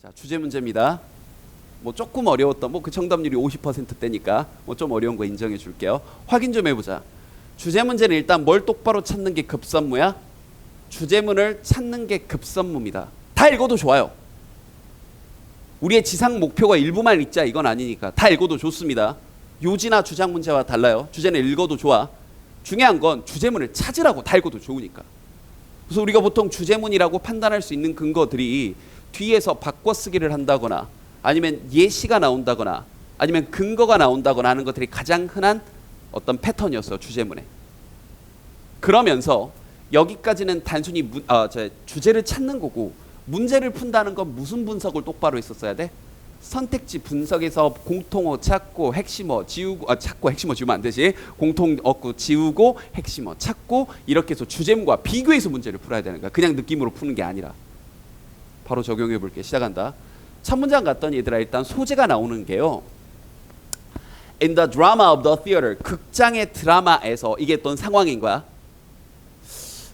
자, 주제 문제입니다. 뭐 조금 어려웠던 뭐 그 정답률이 50%대니까 뭐 좀 어려운 거 인정해 줄게요. 확인 좀 해보자. 주제 문제는 일단 뭘 똑바로 찾는 게 급선무야? 주제문을 찾는 게 급선무입니다. 다 읽어도 좋아요. 우리의 지상 목표가 일부만 읽자 이건 아니니까 다 읽어도 좋습니다. 요지나 주장 문제와 달라요. 주제는 읽어도 좋아. 중요한 건 주제문을 찾으라고. 다 읽어도 좋으니까. 그래서 우리가 보통 주제문이라고 판단할 수 있는 근거들이 뒤에서 바꿔쓰기를 한다거나 아니면 예시가 나온다거나 아니면 근거가 나온다거나 하는 것들이 가장 흔한 어떤 패턴이었어요. 주제문에. 그러면서 여기까지는 단순히 주제를 찾는 거고 문제를 푼다는 건 무슨 분석을 똑바로 했었어야 돼? 선택지 분석에서 공통어 찾고 핵심어 지우고 찾고 핵심어 지우면 안 되지. 공통어구 지우고 핵심어 찾고 이렇게 해서 주제문과 비교해서 문제를 풀어야 되는 거야. 그냥 느낌으로 푸는 게 아니라. 바로 적용해 볼게. 시작한다. 첫 문장 갔더니 얘들아 일단 소재가 나오는 게요. In the drama of the theater. 극장의 드라마에서 이게 어떤 상황인 거야.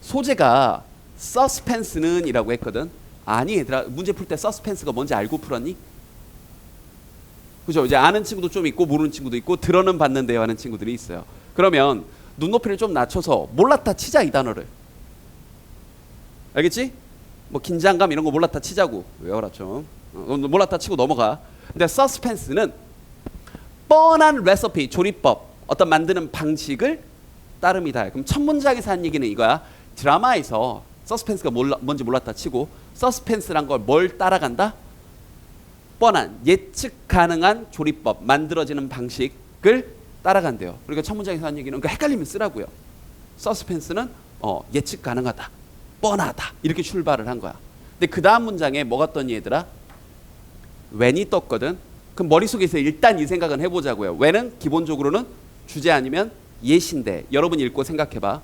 소재가 서스펜스는 이라고 했거든. 아니 얘들아 문제 풀 때 서스펜스가 뭔지 알고 풀었니? 그죠? 이제 아는 친구도 좀 있고 모르는 친구도 있고 들어는 봤는데요 하는 친구들이 있어요. 그러면 눈높이를 좀 낮춰서 몰랐다 치자 이 단어를. 알겠지? 뭐 긴장감 이런 거 몰랐다 치자고. 외워라 좀. 몰랐다 치고 넘어가. 근데 서스펜스는 뻔한 레시피, 조리법, 어떤 만드는 방식을 따름이다. 그럼 첫 문장에서 한 얘기는 이거야. 드라마에서 서스펜스가 뭔지 몰랐다 치고 서스펜스란 걸 뭘 따라간다? 뻔한 예측 가능한 조리법, 만들어지는 방식을 따라간대요. 그러니까 첫 문장에서 한 얘기는 그러니까 헷갈리면 쓰라고요. 서스펜스는 예측 가능하다, 뻔하다 이렇게 출발을 한 거야. 근데 그 다음 문장에 뭐가 떴니 얘들아? when이 떴거든. 그럼 머릿속에서 일단 이 생각은 해보자고요. when은 기본적으로는 주제 아니면 예시인데 여러분 읽고 생각해봐.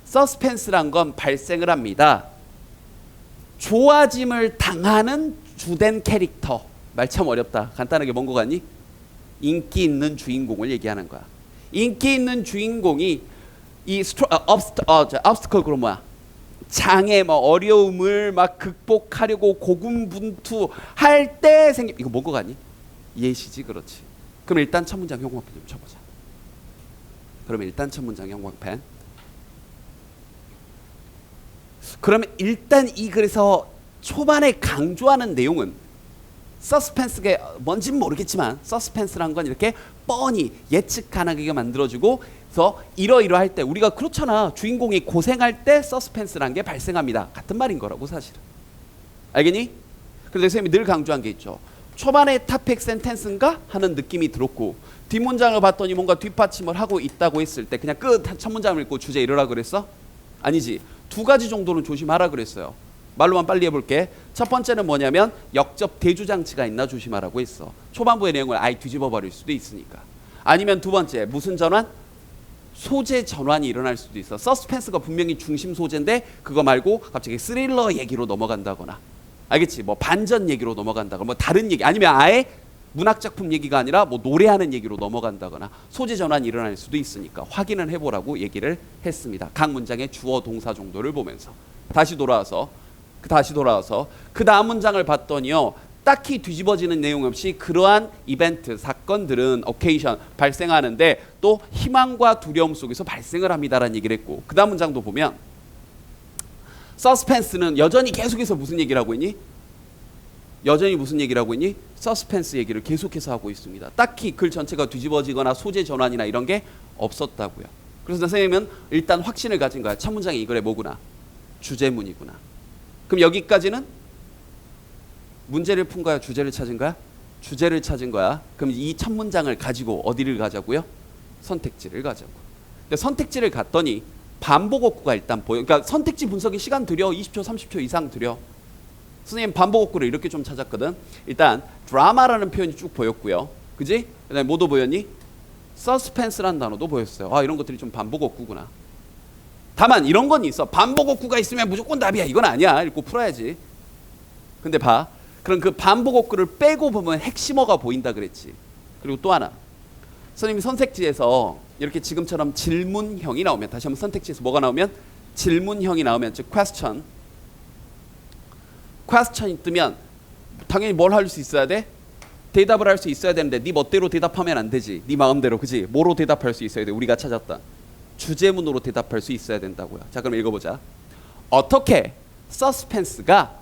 서스펜스란 건 발생을 합니다. 좋아짐을 당하는 주된 캐릭터. 말 참 어렵다. 간단하게 뭔 거 같니? 인기 있는 주인공을 얘기하는 거야. 인기 있는 주인공이 이 obstacle 그럼 뭐야? 장애 뭐 어려움을 막 극복하려고 고군분투할 때 생긴 이거 뭔 거 같니? 예시지. 그렇지. 그럼 일단 첫 문장 형광펜 좀 쳐보자. 그러면 일단 첫 문장 형광펜. 그러면 일단 이 글에서 초반에 강조하는 내용은 서스펜스가 뭔지는 모르겠지만 서스펜스란 건 이렇게 뻔히 예측 가능하게 만들어주고 그래서 이러이러할 때 우리가 그렇잖아. 주인공이 고생할 때 서스펜스란 게 발생합니다. 같은 말인 거라고 사실은. 알겠니? 그래서 선생님이 늘 강조한 게 있죠. 초반에 탑픽 센텐스인가 하는 느낌이 들었고 뒷문장을 봤더니 뭔가 뒷받침을 하고 있다고 했을 때 그냥 첫 문장을 읽고 주제 이러라 그랬어? 아니지. 두 가지 정도는 조심하라 그랬어요. 말로만 빨리 해볼게. 첫 번째는 뭐냐면 역접 대주장치가 있나 조심하라고 했어. 초반부의 내용을 아예 뒤집어 버릴 수도 있으니까. 아니면 두 번째 무슨 전환? 소재 전환이 일어날 수도 있어. 서스펜스가 분명히 중심 소재인데 그거 말고 갑자기 스릴러 얘기로 넘어간다거나 알겠지? 뭐 반전 얘기로 넘어간다거나 뭐 다른 얘기 아니면 아예 문학작품 얘기가 아니라 뭐 노래하는 얘기로 넘어간다거나 소재 전환이 일어날 수도 있으니까 확인을 해보라고 얘기를 했습니다. 각 문장의 주어 동사 정도를 보면서 다시 돌아와서 그 다음 문장을 봤더니요. 딱히 뒤집어지는 내용 없이 그러한 이벤트, 사건들은 occasion 발생하는데 또 희망과 두려움 속에서 발생을 합니다라는 얘기를 했고 그 다음 문장도 보면 서스펜스는 여전히 계속해서 무슨 얘기를 하고 있니? 여전히 무슨 얘기를 하고 있니? 서스펜스 얘기를 계속해서 하고 있습니다. 딱히 글 전체가 뒤집어지거나 소재 전환이나 이런 게 없었다고요. 그래서 선생님은 일단 확신을 가진 거야. 첫 문장이 이거래 뭐구나? 주제문이구나. 그럼 여기까지는 문제를 푼 거야? 주제를 찾은 거야? 주제를 찾은 거야. 그럼 이 첫 문장을 가지고 어디를 가자고요? 선택지를 가자고. 근데 선택지를 갔더니 반복어구가 일단 보여. 그러니까 선택지 분석이 시간 들여. 20초 30초 이상 들여. 선생님 반복어구를 이렇게 좀 찾았거든. 일단 드라마라는 표현이 쭉 보였고요. 그지? 그다음에 뭐도 보였니? 서스펜스라는 단어도 보였어요. 아 이런 것들이 좀 반복어구구나. 다만 이런 건 있어. 반복어구가 있으면 무조건 답이야. 이건 아니야. 읽고 풀어야지. 근데 봐. 그럼 그 반복어구를 빼고 보면 핵심어가 보인다 그랬지. 그리고 또 하나. 선생님이 선택지에서 이렇게 지금처럼 질문형이 나오면 다시 한번 선택지에서 뭐가 나오면 질문형이 나오면 즉 question이 뜨면 당연히 뭘 할 수 있어야 돼? 대답을 할 수 있어야 되는데 네 멋대로 대답하면 안 되지. 네 마음대로, 그지? 뭐로 대답할 수 있어야 돼? 우리가 찾았던 주제문으로 대답할 수 있어야 된다고요. 자, 그럼 읽어보자. 어떻게 서스펜스가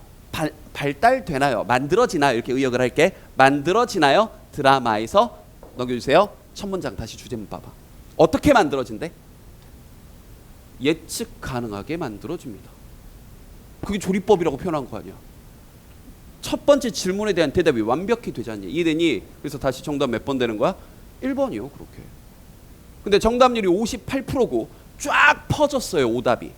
발달되나요? 만들어지나요? 이렇게 의역을 할게. 만들어지나요? 드라마에서. 넘겨주세요. 첫 문장 다시 주제문 봐봐. 어떻게 만들어진대? 예측 가능하게 만들어집니다. 그게 조리법이라고 표현한 거 아니야. 첫 번째 질문에 대한 대답이 완벽히 되지 않니? 이해되니? 그래서 다시 정답 몇 번 되는 거야? 1번이요. 그렇게. 근데 정답률이 58%고 쫙 퍼졌어요. 오답이.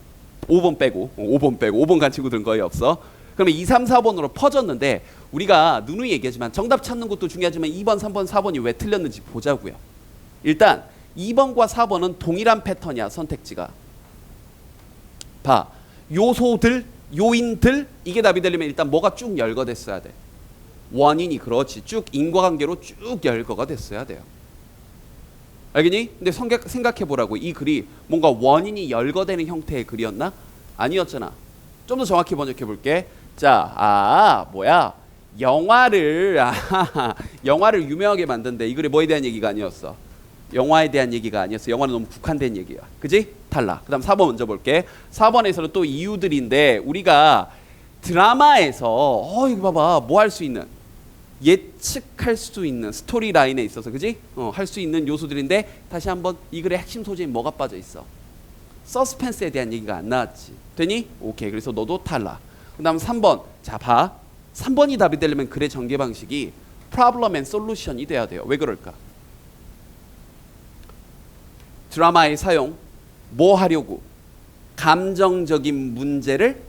5번 빼고 5번 간 친구들은 거의 없어. 그러면 2, 3, 4번으로 퍼졌는데 우리가 누누이 얘기하지만 정답 찾는 것도 중요하지만 2번, 3번, 4번이 왜 틀렸는지 보자고요. 일단 2번과 4번은 동일한 패턴이야. 선택지가. 봐. 요소들, 요인들, 이게 답이 되려면 일단 뭐가 쭉 열거됐어야 돼. 원인이. 그렇지. 쭉 인과관계로 쭉 열거가 됐어야 돼요. 알겠니? 근데 생각해보라고. 이 글이 뭔가 원인이 열거되는 형태의 글이었나? 아니었잖아. 좀 더 정확히 번역해볼게. 자, 영화를 영화를 유명하게 만든데 이 글이 뭐에 대한 얘기가 아니었어. 영화에 대한 얘기가 아니었어. 영화는 너무 국한된 얘기야. 그지? 탈락. 그 다음 4번 먼저 볼게. 4번에서는 또 이유들인데 우리가 드라마에서 이거 봐봐. 뭐 할 수 있는, 예측할 수 있는 스토리 라인에 있어서, 그지? 할 수 있는 요소들인데 다시 한번 이 글의 핵심 소재인 뭐가 빠져 있어? 서스펜스에 대한 얘기가 안 나왔지. 되니? 오케이. 그래서 너도 탈락. 그 다음 3번. 자, 봐. 3번이 답이 되려면 글의 전개 방식이 problem and solution이 돼야 돼요. 왜 그럴까? 드라마의 사용, 뭐 하려고? 감정적인 문제를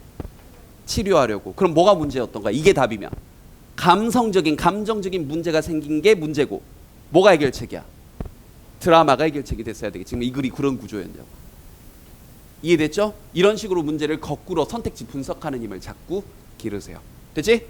치료하려고. 그럼 뭐가 문제였던가? 이게 답이면 감정적인 문제가 생긴 게 문제고, 뭐가 해결책이야? 드라마가 해결책이 됐어야 되겠지. 지금 이 글이 그런 구조였냐고. 이해됐죠? 이런 식으로 문제를 거꾸로 선택지 분석하는 힘을 자꾸 기르세요. 됐지?